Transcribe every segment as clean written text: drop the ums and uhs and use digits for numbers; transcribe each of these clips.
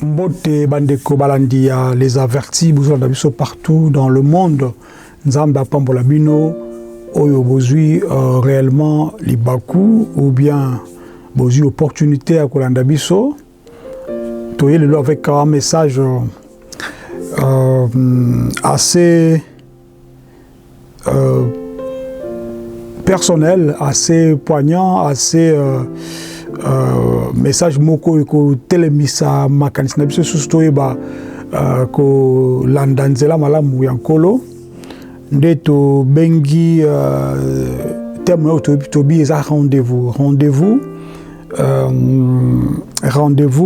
Mbote bandeko balandia les avertis besoin d'abiso partout dans le monde. Nzamba pambola bino oyo bozui réellement les baku ou bien bozui opportunité à kolanda biso. Toye le avec un message assez personnel, assez poignant, assez message moko ko telemisa makanisi na biso susto eba ko landanzela malamu yankolo ndeto bengi terme tobi eza rendez-vous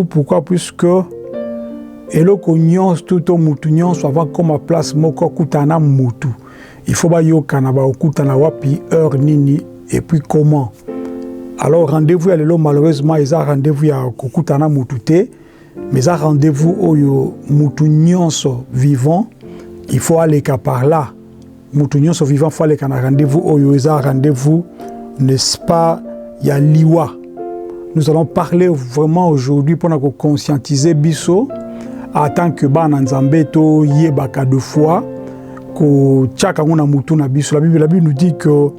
pourquoi puisque eloko nyonso tout mutu nyonso avant comme place moko kutana mutu il faut ba yokana ba okutana wapi heure nini et puis comment. Alors rendez-vous alelo malheureusement ils a rendez-vous ya kokutana mutute mais ça rendez-vous oyo mutu nyonso vivant il faut aller par là mutu nyonso vivant faut aller kana rendez-vous oyo ils a rendez-vous n'est-ce pas ya liwa. Nous allons parler vraiment aujourd'hui pour nous conscientiser biso en tant que bana nzambe to yebaka de foi ko tchaka ngona mutu na biso. La Bible nous dit que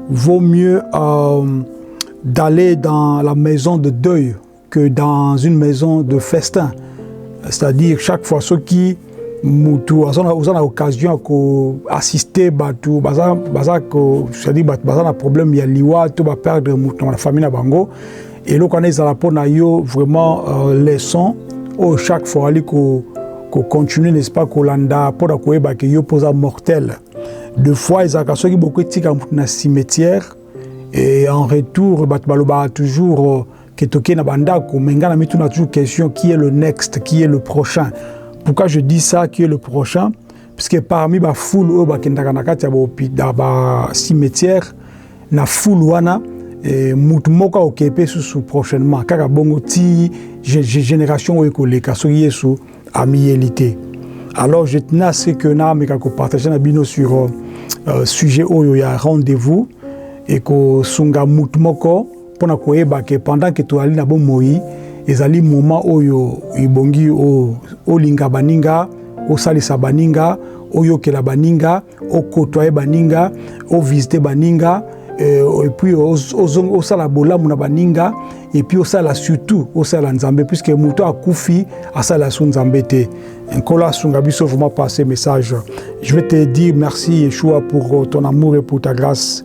vaut mieux d'aller dans la maison de deuil que dans une maison de festin. C'est-à-dire chaque fois ceux qui mutu ont l'occasion d'assister batu baza ko c'est-à-dire baza na problème ya liwa to ba perdre mutu na famille na bango et là quand ils la pona yo vraiment leçon au chaque fois ali ko continuer n'est-ce pas ko landa pour ko eba que yo posa mortel deux fois ils a qui beaucoup tika na cimetière. Et en retour, Batbaloba a toujours que toké na banda ko menga na mitu na toujours question qui est le next, qui est le prochain. Pourquoi je dis ça qui est le prochain? Parce que parmi ba foule o ba kendaka na kati ya ba cimetière na foule wana mutu moka okepe sous prochainement kaka bongo ti génération o ekoleka so yesu amielité. Alors je tenais à ce que na meka ko partager na bino sur sujet oyo ya rendez-vous. Et que sunga mutmoko pona koeba que pendant que tu ali na bomoi ezali moment oyo ibongi o linga baninga o salisa baninga oyo ke la baninga o kotoye baninga o visiter baninga et puis o sala bolamu na baninga et puis o sala surtout o sala nzambe puisque muto akufi asala nzambe te. Nkola sunga biso vraiment passer message. Je vais te dire merci Yeshua pour ton amour et pour ta grâce.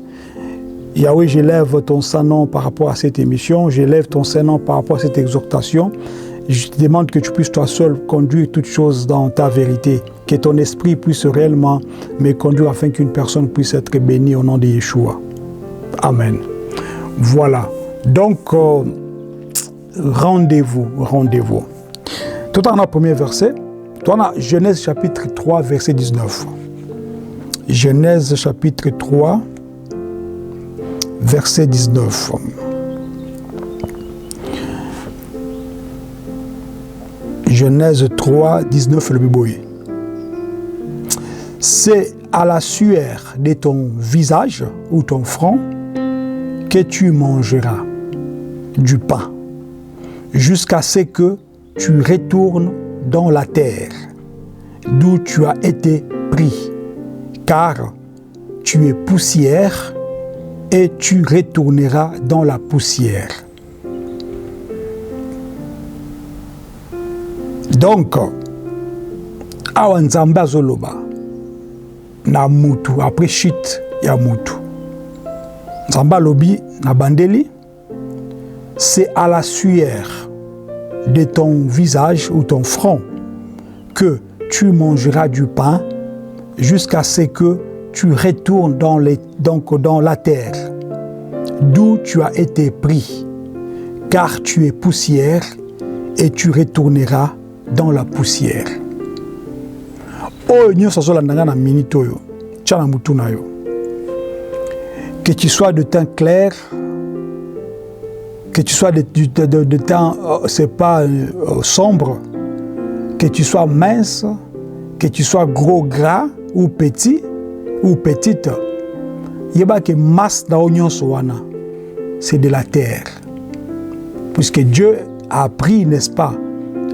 Yahweh, j'élève ton Saint-Nom par rapport à cette émission, j'élève ton Saint-Nom par rapport à cette exhortation. Je te demande que tu puisses toi seul conduire toutes choses dans ta vérité, que ton esprit puisse réellement me conduire afin qu'une personne puisse être bénie au nom de Yeshua. Amen. Voilà. Donc, rendez-vous. Tout en le premier verset, toi on a Genèse chapitre 3, verset 19. Genèse chapitre 3, verset 19. Genèse 3, 19, le Biboé. C'est à la sueur de ton visage ou ton front que tu mangeras du pain, jusqu'à ce que tu retournes dans la terre, d'où tu as été pris, car tu es poussière, et tu retourneras dans la poussière. Donc, awa nzambe azoloba na mutu après chute ya mutu. Nzambe alobi na bandeli, c'est à la sueur de ton visage ou ton front que tu mangeras du pain jusqu'à ce que tu retournes dans la terre, d'où tu as été pris, car tu es poussière et tu retourneras dans la poussière. Oh, nous sommes là dans minute yo, tchana mutu na yo. Que tu sois de teint clair, que tu sois de teint c'est pas sombre, que tu sois mince, que tu sois gros gras ou petit ou petite, yeba que masse d'oignon soana, c'est de la terre. Puisque Dieu a pris, n'est-ce pas,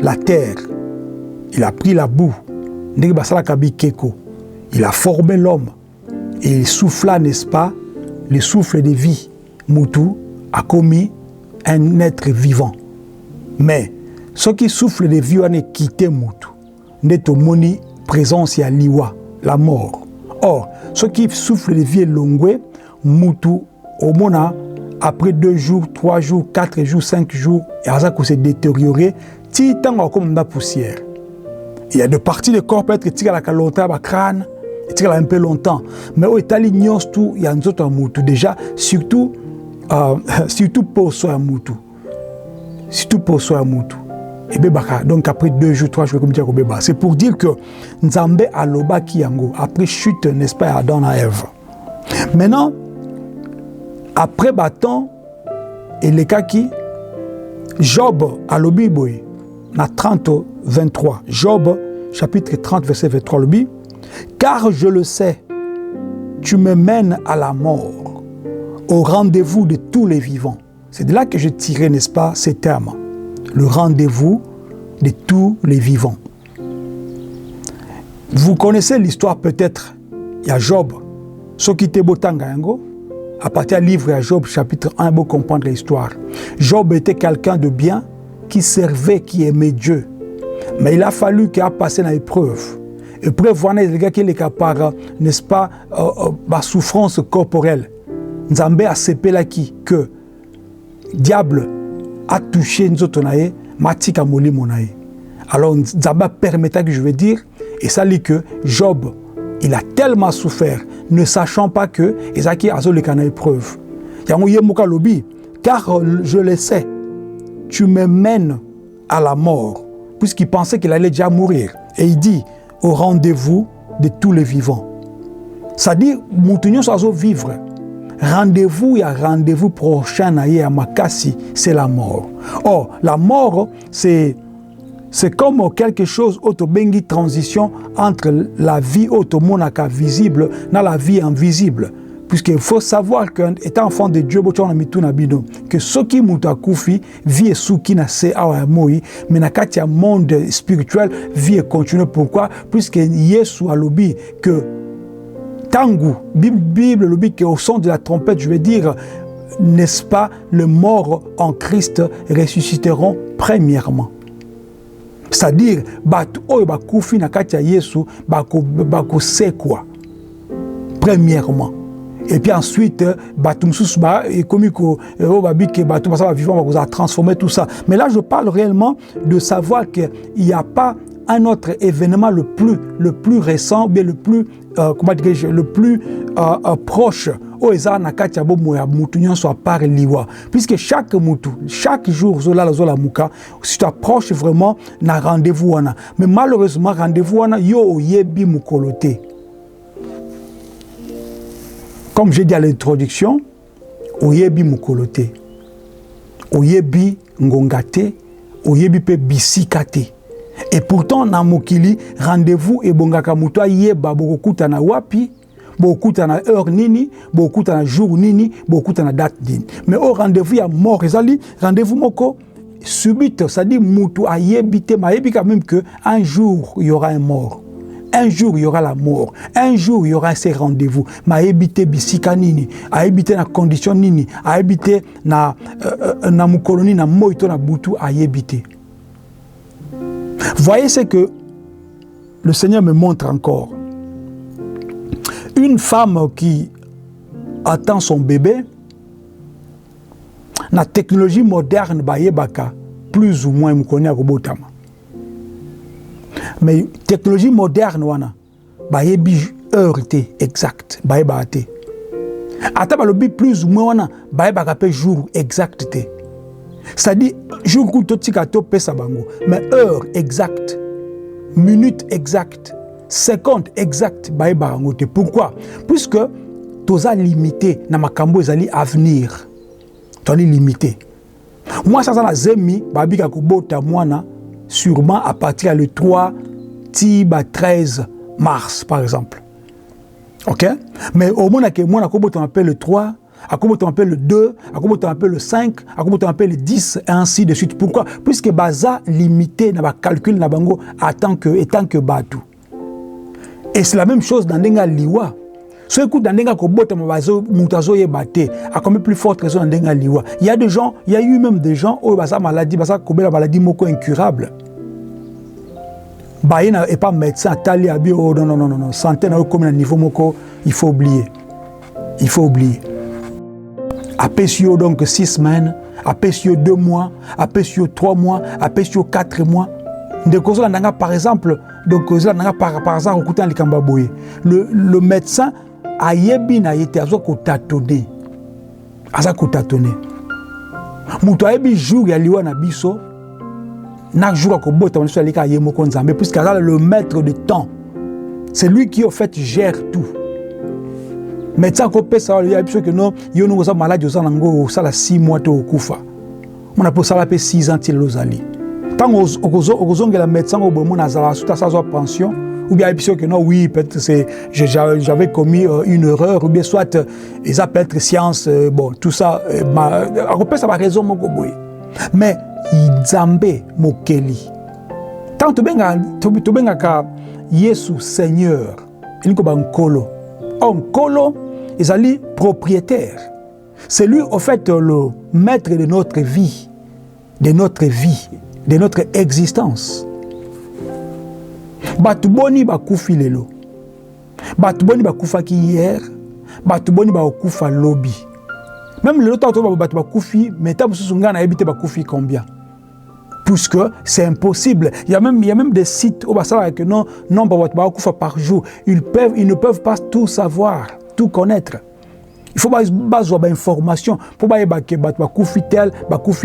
la terre il a pris la boue, il a formé l'homme, et il souffla, n'est-ce pas, le souffle de vie. Moutou a commis un être vivant. Mais ce qui souffle de vie, on est quitté Moutou. N'est au moni présence à liwa, la mort. Or, ce qui souffle de vie est longué, Moutou, au mona, après 2 jours, 3 jours, 4 jours, 5 jours, et à ça qu'on s'est détérioré, titan comme la poussière. Il y a des parties du corps peut-être qui tirent la longtemps, le crâne, tirent un peu longtemps. Mais au Italie, il y a un autre Moutou. Déjà, surtout pour soi Moutou. Surtout pour soi Moutou. Et donc après 2 jours, 3 jours, c'est pour dire que Nzambe aloba kiyango, après chute, n'est-ce pas, Adam et Ève. Maintenant, après bâton, et les cas qui, Job alobi boy, na 30, 23. Job, chapitre 30, verset 23, alobi, car je le sais, tu me mènes à la mort, au rendez-vous de tous les vivants. C'est de là que j'ai tiré, n'est-ce pas, ces termes. Le rendez-vous de tous les vivants. Vous connaissez l'histoire peut-être, il y a Job, ce qui était botanga yango, à partir du livre à Job, chapitre 1, pour comprendre l'histoire. Job était quelqu'un de bien, qui servait, qui aimait Dieu. Mais il a fallu qu'il a passé dans l'épreuve. Épreuve, voilà, les gars qui est capable, n'est-ce pas, la souffrance corporelle. Nzambe a sepé là qui, que diable a touché nous autres, matika moli monae. Alors, Nzambe permettait que je veux dire, et ça dit que Job, il a tellement souffert, ne sachant pas que Ezaki a le canal épreuve. Car je le sais, tu me mènes à la mort, puisqu'il pensait qu'il allait déjà mourir. Et il dit, au rendez-vous de tous les vivants. C'est-à-dire, nous sommes vivre. Rendez-vous, il y a rendez-vous prochain à Makassi, c'est la mort. Or, la mort, c'est comme quelque chose, autobengi transition entre la vie automonaka visible et la vie invisible. Puisqu'il faut savoir qu'étant enfant de Dieu, que ce qui m'a koufi, vie est sous qui n'a c'est à moi, mais dans le monde spirituel, vie est continue. Pourquoi? Puisque Yesu a lobby que Tangu, Bible lobby que au son de la trompette, je veux dire, n'est-ce pas, les morts en Christ ressusciteront premièrement. C'est-à-dire, koufi na katia Yesu, c'est quoi? Premièrement. Et puis ensuite, comme vivant, va transformer tout ça. Mais là, je parle réellement de savoir qu'il n'y a pas un autre événement le plus récent, bien le plus, comment dirais-je, le plus proche. Puisque chaque jour, si tu approches vraiment, na rendez-vous. Mais malheureusement, rendez-vous, yo yebi mukolote. Comme j'ai dit à l'introduction, oyebi mukolote, oyebi ngongate, oyebi pe bisikate. Et pourtant, na mokili, rendez-vous et bongaka muto yeba bokuta na wapi, bokuta na heure nini, bokuta na jour nini, bokuta na date nini. Mais au rendez-vous, il y a mort. Ezali, rendez-vous moko, subite, ça dit muto ayebite, ma yebi quand même que un jour, il y aura un mort. Un jour, il y aura la mort. Un jour, il y aura ces rendez-vous. Ma habité bisika nini, a habité na condition nini, a habité na mukoloni na moito na butu a habité. Voyez ce que le Seigneur me montre encore. Une femme qui attend son bébé, la technologie moderne bayebaka plus ou moins mukoni akobotama. Mais technologie moderne wana bayebi heure exact bayeba te ata balobi plus ou moins wana bayeba ka pe jour exact te, c'est-à-dire jour ku to tika to pesa bango, mais heure exact, minute exact, seconde exact bayeba bango te. Pourquoi? Puisque toza limité na makambo ezali avenir, toni limité. Moi ça na zemi babika kobota mwana sûrement à partir du 3 13 mars, par exemple. Ok? Mais au moment que moi, on appelle le 3, à comment on appelle le 2, à comment on appelle le 5, à comment on appelle le 10, et ainsi de suite. Pourquoi? Puisque baza limité dans le calcul na bango étant que batu. Et c'est la même chose dans Ndenga Liwa. Ce coup dans Ndenga Kobota Mabazo Moutazo Yebate, a comme plus forte raison dans Ndenga Liwa. Il y a des gens, il y a eu même des gens où baza maladie, baza kobe la maladie moko incurable. Baïna n'est pas médecin, tali abi oh non, santé na comme un niveau moko, il faut oublier. Il faut oublier. Après donc 6 semaines, après 2 mois, après 3 mois, après 4 mois. De cause là par exemple, donc par exemple le médecin a yebi na yete azo ko tâtonner. Aza ko tâtonner. Muto yebi jour ya liwa na biso na jour ko bota na so alika yemo ko nzambe puisque le maître de temps. C'est lui qui en fait gère tout. Médecin ko pesa ya biso que non yo no za malade za nango sala 6 mois to okufa. On a pour ça la 6 ans til lozali. Tant que la médecin au bon a sa pension ou bien que non oui peut-être c'est j'avais commis une erreur ou bien soit ils appellent science bon tout ça après ça va raison mon goboy mais Nzambe mokeli tant to benga ka Yesu Seigneur il ko ba nkolo nkolo ezali propriétaire, c'est lui au fait le maître de notre vie, de notre existence. Batuboni bakufi lelo. Batuboni bakufa ki hier, batuboni bakufa lobby. Même le temps où batu bakufi, mais tabu sunga na habité bakufi combien? Puisque c'est impossible. Il y a même des sites où ça que non bakufa par jour. Ils ne peuvent pas tout savoir, tout connaître. Il faut baser information pour bakufi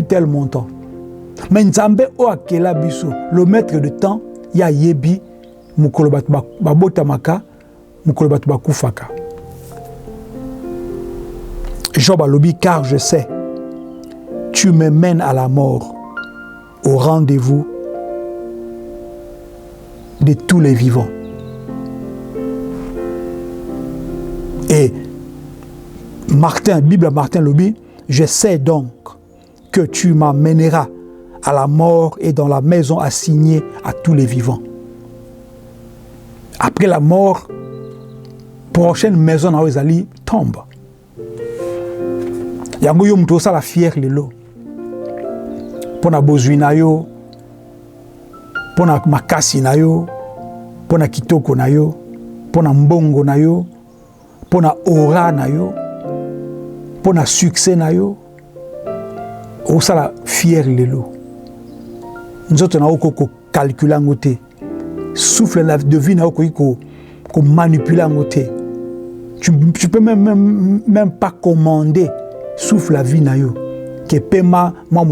tel montant. Mais Nzambe o akela biso, le maître de temps, ya yebi mukolo batu babotamaka, mukolo batu bakufaka. Job alobi, car je sais, tu me mènes à la mort, au rendez-vous de tous les vivants. Et Bible Martin Lobi, je sais donc que tu m'amèneras à la mort et dans la maison assignée à tous les vivants. Après la mort, prochaine maison na ezali tombe. Yango yo muto sala fier lelo. Pona bozwi na yo, pona makasi na yo, pona kitoko na yo, pona mbongo na yo, pona aura na yo, pona succès na yo, o sala fier lelo. Nous autres, on a calculé en côté. Souffle la devine, on manipuler en côté. Tu peux même pas commander souffle la vie na yo. Que paiement, moi,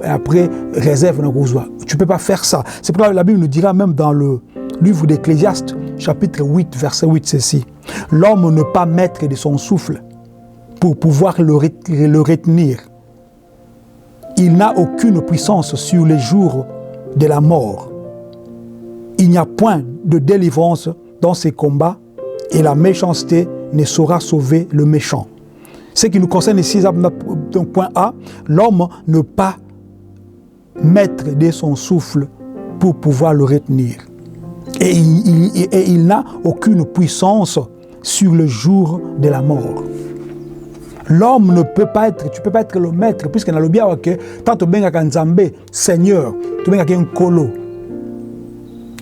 après, réserve na gozoa. Tu peux pas faire ça. C'est pourquoi la Bible nous dira même dans le livre d'Ecclésiaste, chapitre 8, verset 8, ceci. L'homme ne pas mettre de son souffle pour pouvoir le retenir. Il n'a aucune puissance sur les jours de la mort. Il n'y a point de délivrance dans ces combats et la méchanceté ne saura sauver le méchant. Ce qui nous concerne ici, donc point A, l'homme ne pas mettre de son souffle pour pouvoir le retenir. Et il n'a aucune puissance sur le jour de la mort. L'homme ne peut pas être, tu peux pas être le maître, puisque dans le bien, tant que benga Nzambe, Seigneur, tu benga un colo.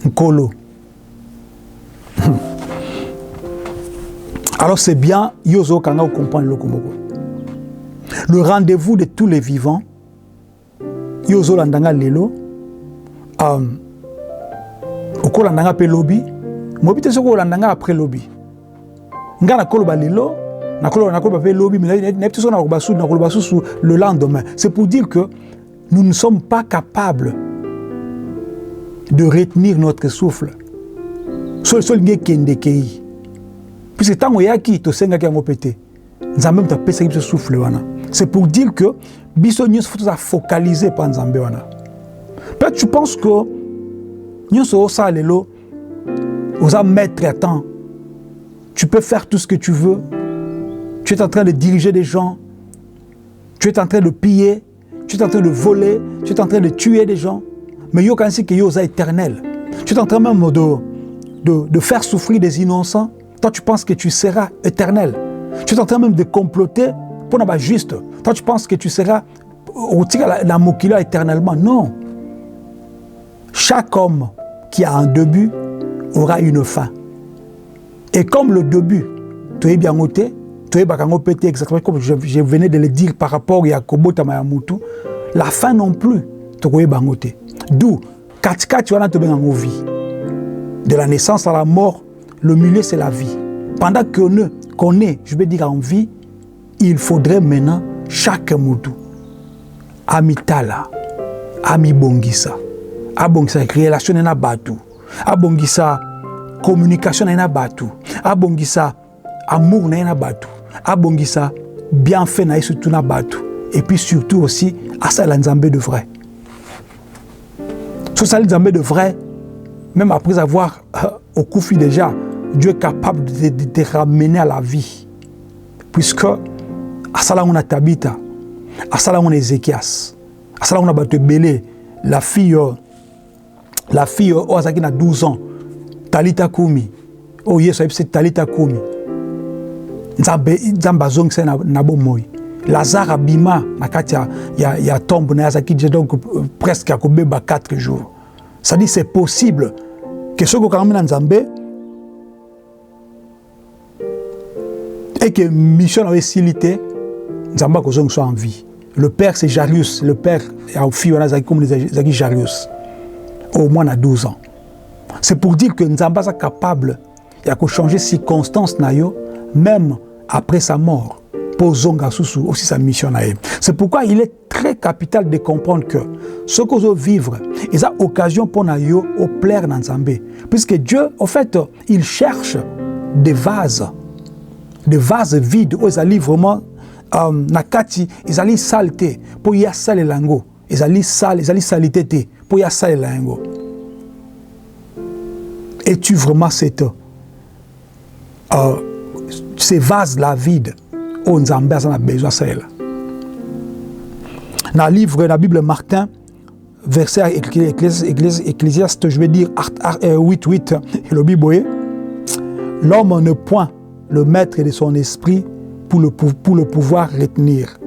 Un colo. Alors c'est bien, Yozo Kanga comprendre le Komoko. Le rendez-vous de tous les vivants, Yozo Landanga Lelo, Oko Landanga pe lobby, Mobite Soko Landanga après lobby. Ngana Koloba Lelo, le lendemain. C'est pour dire que nous ne sommes pas capables de retenir notre souffle. Puisque tant qu'il y a qui te senga qui a pété, nous avons même pété ce souffle. C'est pour dire que biso nous faut focaliser par Nzambe wana. Peut-être tu penses que nous sommes ça lelo, aux maîtres à temps. Tu peux faire tout ce que tu veux. tu es en train de diriger des gens, tu es en train de piller, tu es en train de voler, tu es en train de tuer des gens. Mais yo kansi que yo est éternel. Tu es en train même de faire souffrir des innocents. Toi, tu penses que tu seras éternel. Tu es en train même de comploter pour n'avoir juste. Toi, tu penses que tu seras au la mokila éternellement. Non. Chaque homme qui a un début aura une fin. Et comme le début, tu es bien noté, tu es pété exactement comme je venais de le dire par rapport à Kobo Tamayamutu, la fin non plus, tu es bien noté. D'où, katika tu vas te bien en vie. De la naissance à la mort, le milieu c'est la vie. Pendant qu'on est, je vais dire en vie, il faudrait maintenant chaque moutou, amitala, ami bongisa, abongisa relation na batu, abongisa communication na batu, abongisa amour na batu, abongisa bienfait na surtout na batu, et puis surtout aussi asa la nzambe de vrai. Tout ça, nzambe de vrai, même après avoir au Koufi déjà, Dieu est capable de te ramener à la vie. Puisque, à ça on a Tabitha, à ça on a Ézéchias, à ça on a Batebele, la fille Ozaki a 12 ans, Talita Koumi, oh yes, c'est Talita Koumi. Nzamba zong c'est nabo moi. Lazare abima, ya tombe na Yazaki, donc presque à 4 jours. Ça dit c'est possible que ce qu'on a Nzambe et que mission avait silité, Nzamba Kozong soit en vie. Le père c'est Jarius, le père a fille comme les Jarius, au moins à 12 ans. C'est pour dire que Nzamba est capable de changer circonstances même après sa mort. Pour Zonga Susu aussi sa mission. C'est pourquoi il est très capital de comprendre que ce que vous vivre, ils ont occasion pour nous au plaire dans Nzambe. Puisque Dieu, en fait, il cherche des vases vides où ils allaient vraiment nakati, ils allaient saleté pour y sale lango, ils allaient salité pour y sale lango. Et tu vraiment ces vases là vides où Nzambe a besoin de ça. Dans le livre de la Bible Martin, verset Ecclésiaste, je vais dire 8:8, le Bible, l'homme ne point le maître de son esprit pour le pouvoir retenir.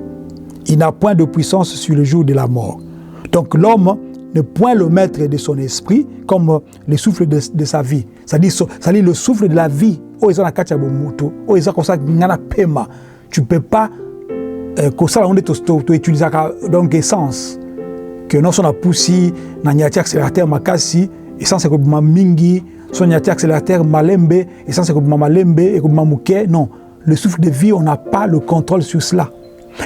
Il n'a point de puissance sur le jour de la mort. Donc l'homme ne point le maître de son esprit comme le souffle de sa vie. C'est-à-dire le souffle de la vie. Tu ne peux pas utiliser donc essence. Que non, son poussi, n'anyati accélérateur makasi, essence c'est comme mingi, son nyati accélérateur malembe, essence c'est comme malembe et comme mamouke. Non, le souffle de vie, on n'a pas le contrôle sur cela.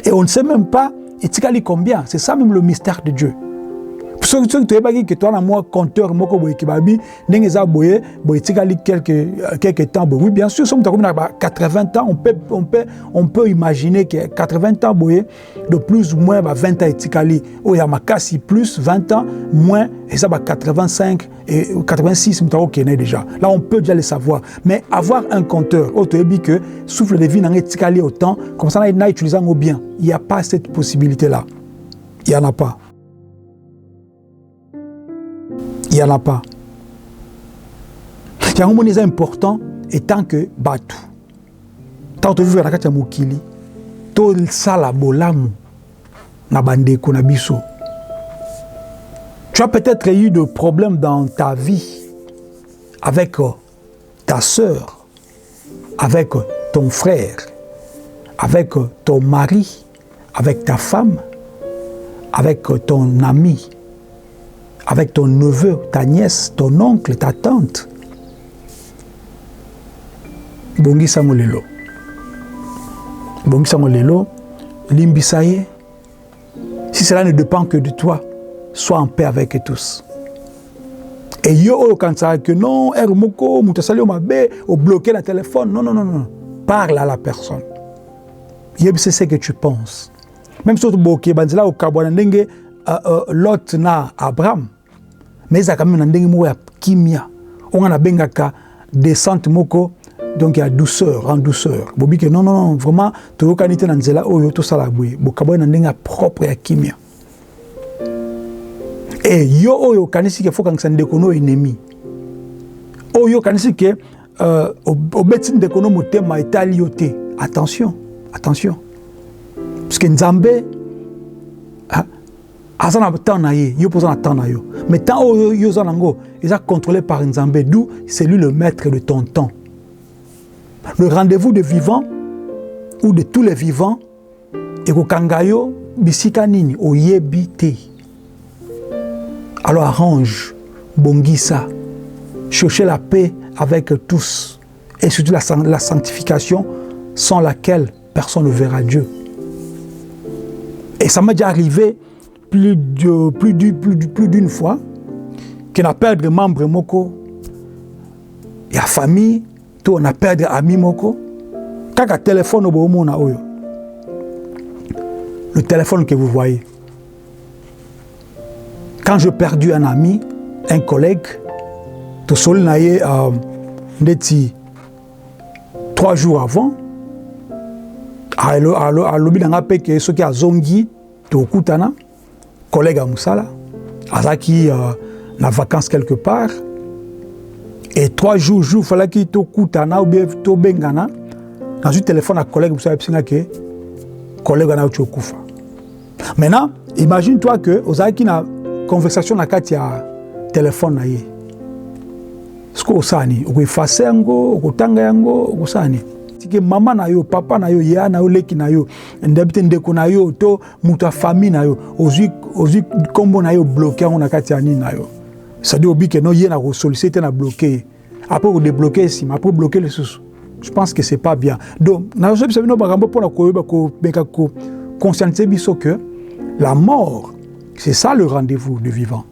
Et on ne sait même pas, et combien. C'est ça même le mystère de Dieu. Pour ceux qui ont dit que toi, moi, compteur, moi, quelques temps. Oui, bien sûr, sommes à 80 ans, on peut imaginer que 80 ans, de plus ou moins 20 ans, il y a plus 20 ans, moins, et ça, 85 et 86, déjà. Là, on peut déjà le savoir. Mais avoir un compteur, que souffle de vie n'a autant, comme ça, il n'a utilisé au bien. Il n'y a pas cette possibilité-là. Il n'y en a pas. Il n'y en a pas. Il y a un moment important, étant que Batu, tant que vivre à la Katia Mokili, tout ça la bolamu, na bande konabiso. Tu as peut-être eu des problèmes dans ta vie avec ta sœur, avec ton frère, avec ton mari, avec ta femme, avec ton ami, avec ton neveu, ta nièce, ton oncle, ta tante. Bongi Samolelo. Bongi Samolelo, limbisaye. Si cela ne dépend que de toi, sois en paix avec tous. Et yo, quand ça que non, Ermoko, Moutasali, Omabe, ou bloquer le téléphone. Non, non, non, non. Parle à la personne. Yeb, c'est ce que tu penses. Même si tu bloques, Banzela, au Kabouanandenge, Lot na Abraham. Mais ça quand même ndenge mo ya kimia. On a bengaka descente moko donc il y a douceur, en douceur. Bobi que non, non, non, vraiment, tu as kanité dans zela oyo to sala boye. Bokaboy na ndenga propre ya kimia. Et yo oyo kanisi ke faut quand ça ndekono ennemi. Oyo kanisi ke au betin ndekono motema etalioté. Attention, attention. Parce que Nzambe azana temps na ye, yo posa na temps na yo. Mais tant oyo yo zanango, ils sont contrôlés par Nzambe, d'où c'est lui le maître de ton temps. Le rendez-vous de vivants ou de tous les vivants et ko kangayo bisika nini oyebite. Alors arrange, bongisa, cherchez la paix avec tous et surtout la sanctification sans laquelle personne ne verra Dieu. Et ça m'est déjà arrivé plus d'une fois qu'on a perdu membre moko, et la famille, tout on a perdu ami moko. Quand le téléphone au moment oyo, le téléphone que vous voyez. Quand j'ai perdu un ami, un collègue, tout seul naïe neti 3 jours avant, à l'obi d'anga peke ceux qui a zongi to kutana collègue à Moussala, azaki na vacances quelque part, et 3 jours fallait qu'il to kutana ou bien to bengana, dans un téléphone à collègue Moussala psinga ke collègue na ucho kufa. Maintenant, imagine-toi que ozaki na conversation na kati ya téléphone na ye. Sko osani, oko effacer yango, oko tanga yango, oko sani. Tike mama na yo, papa na yo, ya na yo, leki na yo, ndabite ndeko na yo, to muta famille na yo, ozi kombo na yo bloqué on na kati ya ni na yo. Ça dit obi que non ye na ko solliciter na bloquer. Après on débloquer ici, après bloquer les sous. Je pense que c'est pas bien. Donc na so bisa bino bagambo pona ko ba ko beka ko conscientiser biso que la mort, c'est ça le rendez-vous du vivant.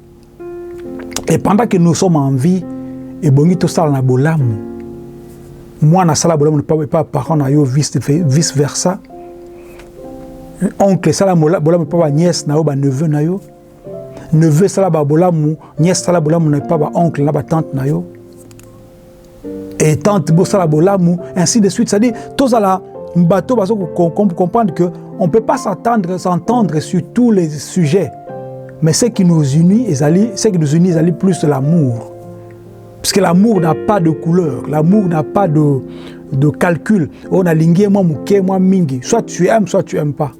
Et pendant que nous sommes en vie, et bongi to sala na bolamu. Moi na sala bolamu pas parent na yo vice versa. Oncle sala bolamu pas nièce na yo ba neveu na yo. Neveu sala ba bolamu, nièce sala bolamu na pas ba oncle na ba tante na yo. Et tante bo sala bolamu ainsi de suite, c'est-à-dire tous ala bateau parce qu'on comprendre que on peut pas s'entendre sur tous les sujets. Mais ce qui nous unit, c'est plus l'amour. Parce que l'amour n'a pas de couleur, l'amour n'a pas de calcul. On a lingué moi mouké moi mingi. Soit tu aimes, soit tu n'aimes pas.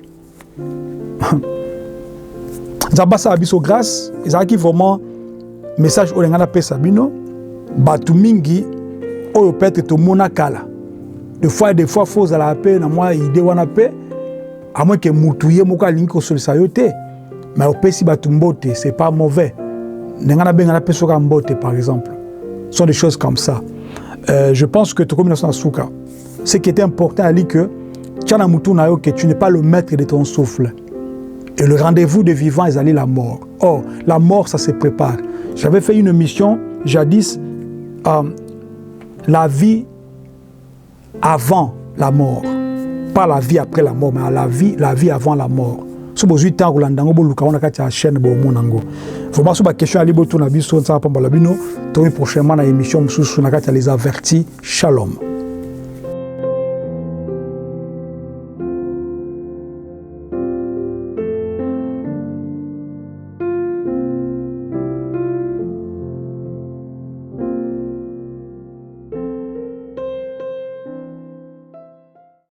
Zabasa abiso grâce, ils ont vraiment message au lengana pe sabino, batu mingi oyo peut-être to monakala. Des fois faut à la paix na moi idée wana paix, à moins que mutuye moka lingi ko solisayote. Mais au pesi batu mbote, c'est pas mauvais. Nengana bengana pe soka mbote par exemple. Ce sont des choses comme ça. Je pense que ce qui était important à dire que tu n'es pas le maître de ton souffle. Et le rendez-vous des vivants est allé la mort. Or, la mort, ça se prépare. J'avais fait une mission jadis, la vie avant la mort. Pas la vie après la mort, mais la vie avant la mort. Si vous avez temps, vous avez une chaîne. Vraiment, si vous avez une question, vous pouvez vous prochainement dans l'émission, vous les avertis. Shalom.